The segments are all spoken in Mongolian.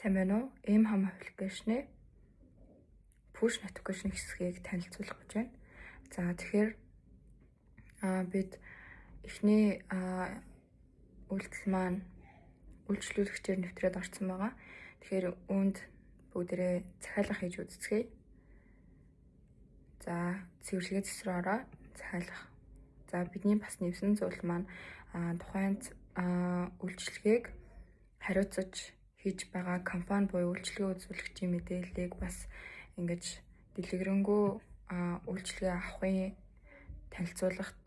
Сайн байна уу? Эм хам аппликейшны push notification хэсгийг танилцуулах гэж байна. За тэгэхээр бид эхний үйлдэл маань үйлчлүүлэгчээр нэвтрээд орсон байгаа. Тэгэхээр үүнд бүгдээрээ захиалга хийж үзцгээе. За цэвэрлэгээ зэс рүү ороо захиалга. За бидний бас нэвсэн зүйл маань тухайн үйлчлэгийг хариуцаж хийж байгаа компани буюу үйлчлэгээ үзүүлэгчийн мэдээллийг бас ингэж дэлгэрэнгүй үйлчлэгээ авахын танилцуулгад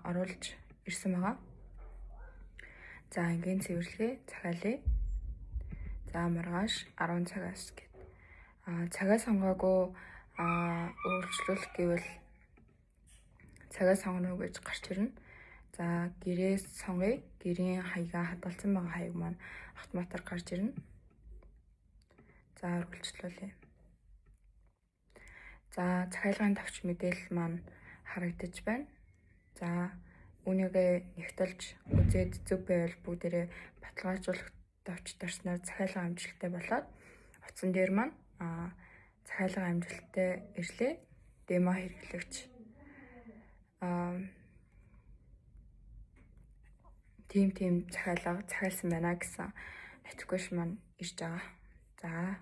оруулж ирсэн байгаа. За ингийн цэвэрлэгээ захиалъя. За маргааш 10 цагаас гэд. Цагаа сонгоогүй үйлчлүүлэх гэвэл цагаа сонгоно уу гэж гарч ирнэ. За гэрээ сонгоё. Гэрийн хаягаа хадгалсан байгаа хаяг маань автоматар гарч ирнэ. За үргэлжлүүлье. За захиалгын товч мэдээлэл маань харагдаж байна. За үүнийгээ нэгтэлж үзээд зөв байвал бүгдээрээ баталгаажуулах товч дарснаар захиалга амжилттай болоод утсан дээр маань захиалга амжилттай ирлээ. Демо хэрэглэгч тим захиалга захиалсан байна гэсэн notification маань ирж байгаа.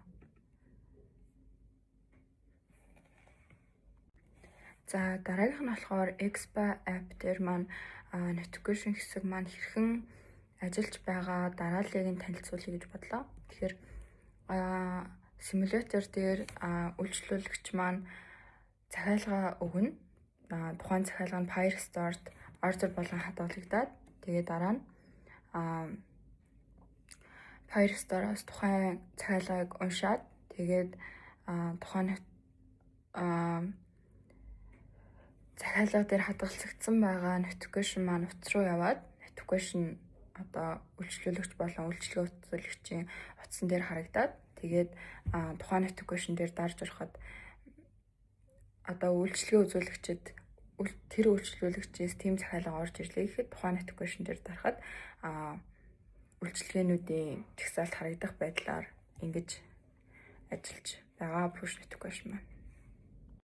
За дараагийнх нь болохоор Expa app дээр маань notification хэсэг маань хэрхэн ажиллаж байгаа дарааллыг нь танилцуулъя гэж бодлоо. Тэгэхээр симулятор дээр үйлчлүүлэгч маань захиалга өгнө. Тухайн захиалга нь Firestore-т ордер болон хадгалагдаад тэгээд дараа нь Firestore-оос тухайн захиалгыг уншаад тэгээд тухайн захиалга дээр хадгалагдсан байгаа notification маань утас руу яваад notification үйлчлүүлэгч болон үйлчлэгээ үзүүлэгчийн утсан дээр харагдаад тэгээд тухайн notification дээр дарж ороход үйлчлэгээ үзүүлэгчид тэр үйлчлүүлэгчээс тийм захиалга орж ирлээ гэхэд тухайн notification дээр дарахад үйлчлэгээнүүдийн жагсаалт харагдах байдлаар ингэж ажиллаж байгаа push notification маань.